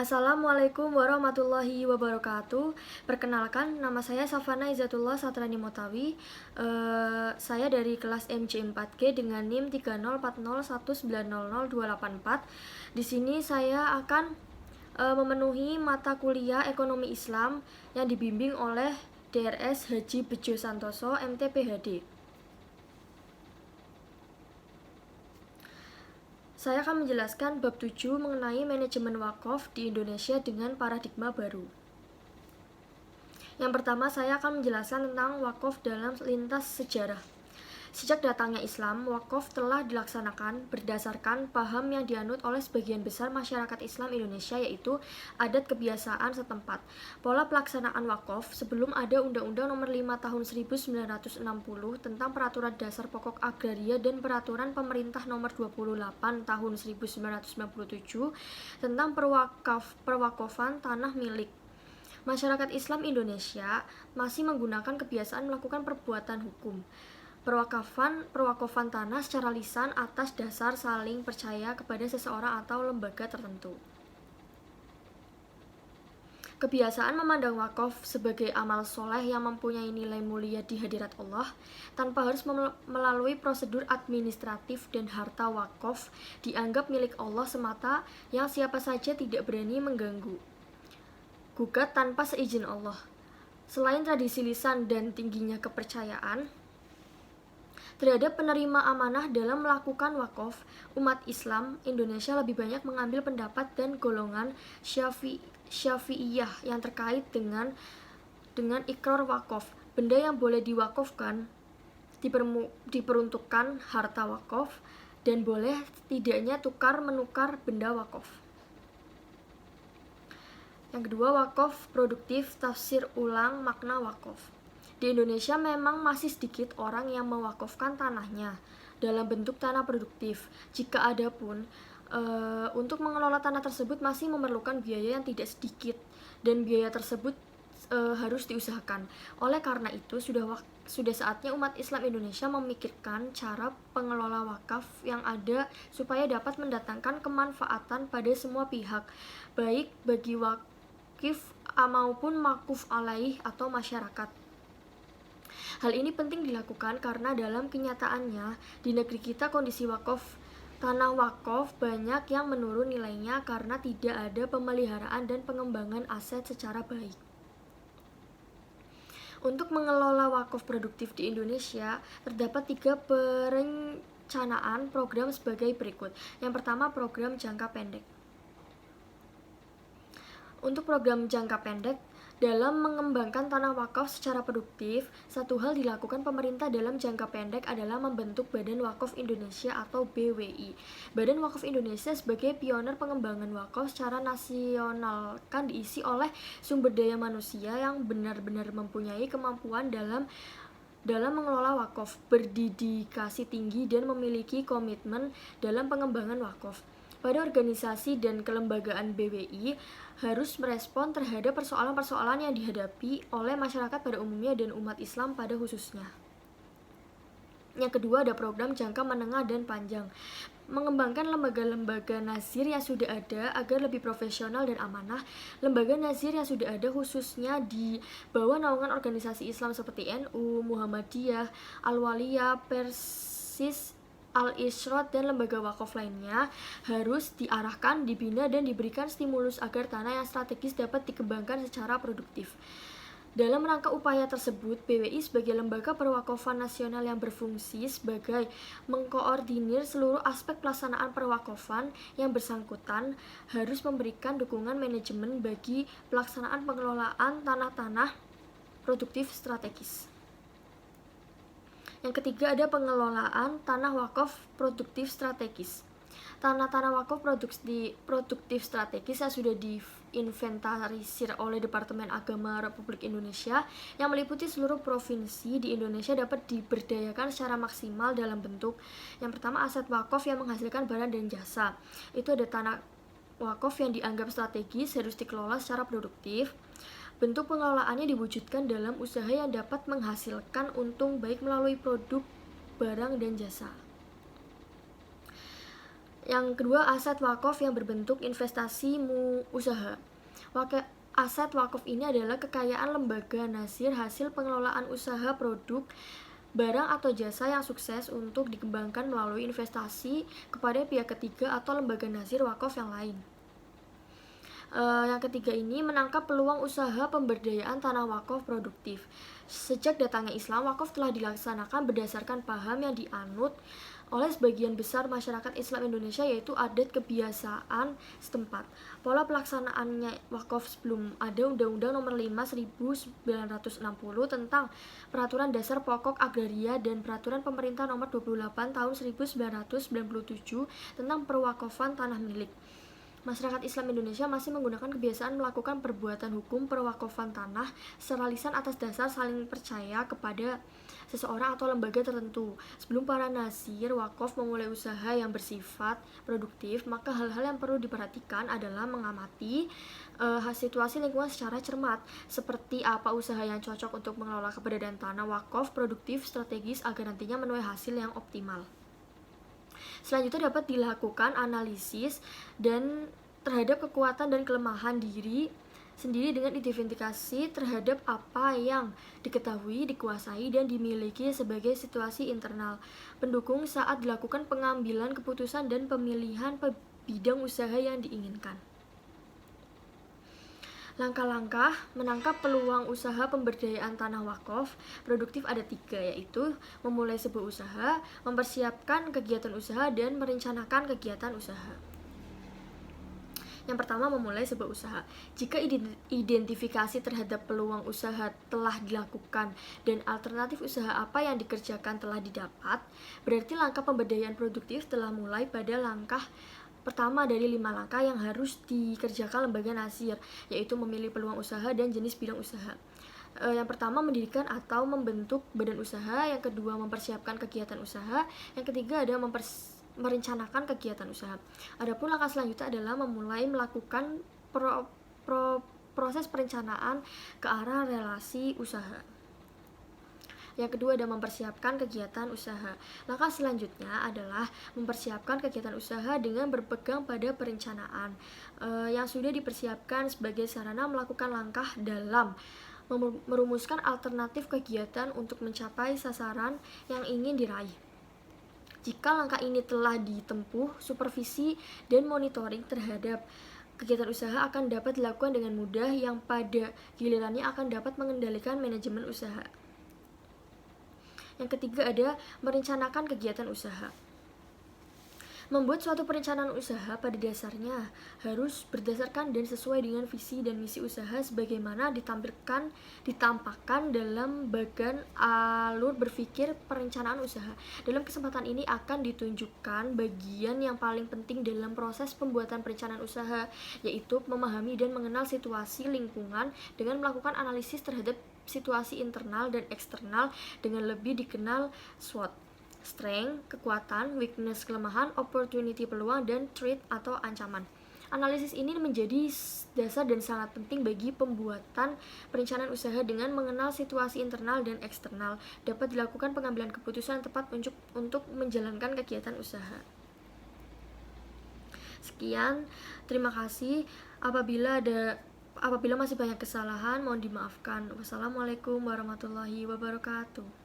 Assalamualaikum warahmatullahi wabarakatuh. Perkenalkan, nama saya Safana Izzatullah Satrani Motawi. Saya dari kelas MC4G dengan NIM 30401900284. Di sini saya akan memenuhi mata kuliah Ekonomi Islam yang dibimbing oleh DRS Haji Bejo Santoso, MT PhD. Saya akan menjelaskan bab 7 mengenai manajemen wakaf di Indonesia dengan paradigma baru. Yang pertama, saya akan menjelaskan tentang wakaf dalam lintas sejarah. Sejak datangnya Islam, wakaf telah dilaksanakan berdasarkan paham yang dianut oleh sebagian besar masyarakat Islam Indonesia, yaitu adat kebiasaan setempat. Pola pelaksanaan wakaf sebelum ada Undang-Undang Nomor 5 Tahun 1960 tentang Peraturan Dasar Pokok Agraria dan Peraturan Pemerintah Nomor 28 Tahun 1997 tentang perwakafan tanah milik. Masyarakat Islam Indonesia masih menggunakan kebiasaan melakukan perbuatan hukum perwakafan tanah secara lisan atas dasar saling percaya kepada seseorang atau lembaga tertentu. Kebiasaan memandang wakaf sebagai amal soleh yang mempunyai nilai mulia di hadirat Allah tanpa harus melalui prosedur administratif, dan harta wakaf dianggap milik Allah semata yang siapa saja tidak berani mengganggu, gugat tanpa seizin Allah. Selain tradisi lisan dan tingginya kepercayaan terhadap penerima amanah dalam melakukan wakaf, umat Islam Indonesia lebih banyak mengambil pendapat dan golongan Syafi'iyah yang terkait dengan ikrar wakaf. Benda yang boleh diwakafkan diperuntukkan harta wakaf dan boleh tidaknya tukar-menukar benda wakaf. Yang kedua, wakaf produktif, tafsir ulang makna wakaf. Di Indonesia memang masih sedikit orang yang mewakafkan tanahnya dalam bentuk tanah produktif. Jika ada pun, untuk mengelola tanah tersebut masih memerlukan biaya yang tidak sedikit, dan biaya tersebut harus diusahakan. Oleh karena itu, sudah saatnya umat Islam Indonesia memikirkan cara pengelola wakaf yang ada supaya dapat mendatangkan kemanfaatan pada semua pihak, baik bagi wakif maupun makuf alaih atau masyarakat. Hal ini penting dilakukan karena dalam kenyataannya di negeri kita kondisi tanah wakaf banyak yang menurun nilainya karena tidak ada pemeliharaan dan pengembangan aset secara baik. Untuk mengelola wakaf produktif di Indonesia, terdapat 3 perencanaan program sebagai berikut. Yang pertama, program jangka pendek. Untuk program jangka pendek, dalam mengembangkan tanah wakaf secara produktif, satu hal dilakukan pemerintah dalam jangka pendek adalah membentuk Badan Wakaf Indonesia atau BWI. Badan Wakaf Indonesia sebagai pioner pengembangan wakaf secara nasional kan diisi oleh sumber daya manusia yang benar-benar mempunyai kemampuan dalam mengelola wakaf, berdedikasi tinggi, dan memiliki komitmen dalam pengembangan wakaf. Pada organisasi dan kelembagaan BWI harus merespon terhadap persoalan-persoalan yang dihadapi oleh masyarakat pada umumnya dan umat Islam pada khususnya. Yang kedua, ada program jangka menengah dan panjang. Mengembangkan lembaga-lembaga nazir yang sudah ada agar lebih profesional dan amanah. Lembaga nazir yang sudah ada khususnya di bawah naungan organisasi Islam seperti NU, Muhammadiyah, Al-Waliyah, Persis, Al-Ishrot, dan lembaga wakaf lainnya harus diarahkan, dibina, dan diberikan stimulus agar tanah yang strategis dapat dikembangkan secara produktif. Dalam rangka upaya tersebut, BWI sebagai lembaga perwakafan nasional yang berfungsi sebagai mengkoordinir seluruh aspek pelaksanaan perwakafan yang bersangkutan harus memberikan dukungan manajemen bagi pelaksanaan pengelolaan tanah-tanah produktif strategis. Yang ketiga, ada pengelolaan tanah wakaf produktif strategis. Tanah-tanah wakaf produktif strategis yang sudah diinventarisir oleh Departemen Agama Republik Indonesia yang meliputi seluruh provinsi di Indonesia dapat diberdayakan secara maksimal dalam bentuk yang pertama, aset wakaf yang menghasilkan barang dan jasa. Itu ada tanah wakaf yang dianggap strategis harus dikelola secara produktif. Bentuk pengelolaannya diwujudkan dalam usaha yang dapat menghasilkan untung baik melalui produk, barang, dan jasa. Yang kedua, aset wakaf yang berbentuk investasi usaha. Aset wakaf ini adalah kekayaan lembaga nasir hasil pengelolaan usaha produk, barang atau jasa yang sukses untuk dikembangkan melalui investasi kepada pihak ketiga atau lembaga nasir wakaf yang lain. Yang ketiga ini menangkap peluang usaha pemberdayaan tanah wakaf produktif. Sejak datangnya Islam, wakaf telah dilaksanakan berdasarkan paham yang dianut oleh sebagian besar masyarakat Islam Indonesia, yaitu adat kebiasaan setempat. Pola pelaksanaannya wakaf sebelum ada Undang-Undang Nomor 5 1960 tentang Peraturan Dasar Pokok Agraria dan Peraturan Pemerintah Nomor 28 Tahun 1997 tentang perwakafan tanah milik. Masyarakat Islam Indonesia masih menggunakan kebiasaan melakukan perbuatan hukum perwakafan tanah secara lisan atas dasar saling percaya kepada seseorang atau lembaga tertentu. Sebelum para nasir wakaf memulai usaha yang bersifat produktif, maka hal-hal yang perlu diperhatikan adalah mengamati situasi lingkungan secara cermat, seperti apa usaha yang cocok untuk mengelola keberadaan tanah wakaf produktif strategis agar nantinya menuai hasil yang optimal. Selanjutnya dapat dilakukan analisis dan terhadap kekuatan dan kelemahan diri sendiri dengan identifikasi terhadap apa yang diketahui, dikuasai, dan dimiliki sebagai situasi internal pendukung saat dilakukan pengambilan keputusan dan pemilihan bidang usaha yang diinginkan. Langkah-langkah menangkap peluang usaha pemberdayaan tanah wakaf produktif ada 3, yaitu memulai sebuah usaha, mempersiapkan kegiatan usaha, dan merencanakan kegiatan usaha. Yang pertama, memulai sebuah usaha. Jika identifikasi terhadap peluang usaha telah dilakukan dan alternatif usaha apa yang dikerjakan telah didapat, berarti langkah pemberdayaan produktif telah mulai pada langkah pertama dari 5 langkah yang harus dikerjakan lembaga nasir, yaitu memilih peluang usaha dan jenis bidang usaha. Yang pertama, mendirikan atau membentuk badan usaha. Yang kedua, mempersiapkan kegiatan usaha. Yang ketiga ada merencanakan kegiatan usaha. Adapun langkah selanjutnya adalah memulai melakukan proses perencanaan ke arah relasi usaha. Yang kedua ada mempersiapkan kegiatan usaha. Langkah selanjutnya adalah mempersiapkan kegiatan usaha dengan berpegang pada perencanaan yang sudah dipersiapkan sebagai sarana melakukan langkah dalam merumuskan alternatif kegiatan untuk mencapai sasaran yang ingin diraih. Jika langkah ini telah ditempuh, supervisi dan monitoring terhadap kegiatan usaha akan dapat dilakukan dengan mudah, yang pada gilirannya akan dapat mengendalikan manajemen usaha. Yang ketiga ada merencanakan kegiatan usaha. Membuat suatu perencanaan usaha pada dasarnya harus berdasarkan dan sesuai dengan visi dan misi usaha sebagaimana ditampakkan dalam bagan alur berpikir perencanaan usaha. Dalam kesempatan ini akan ditunjukkan bagian yang paling penting dalam proses pembuatan perencanaan usaha, yaitu memahami dan mengenal situasi lingkungan dengan melakukan analisis terhadap situasi internal dan eksternal dengan lebih dikenal SWOT. Strength, kekuatan, weakness, kelemahan, opportunity, peluang, dan threat atau ancaman. Analisis ini menjadi dasar dan sangat penting bagi pembuatan perencanaan usaha. Dengan mengenal situasi internal dan eksternal, dapat dilakukan pengambilan keputusan tepat untuk menjalankan kegiatan usaha. Sekian, terima kasih. Apabila masih banyak kesalahan, mohon dimaafkan. Wassalamualaikum warahmatullahi wabarakatuh.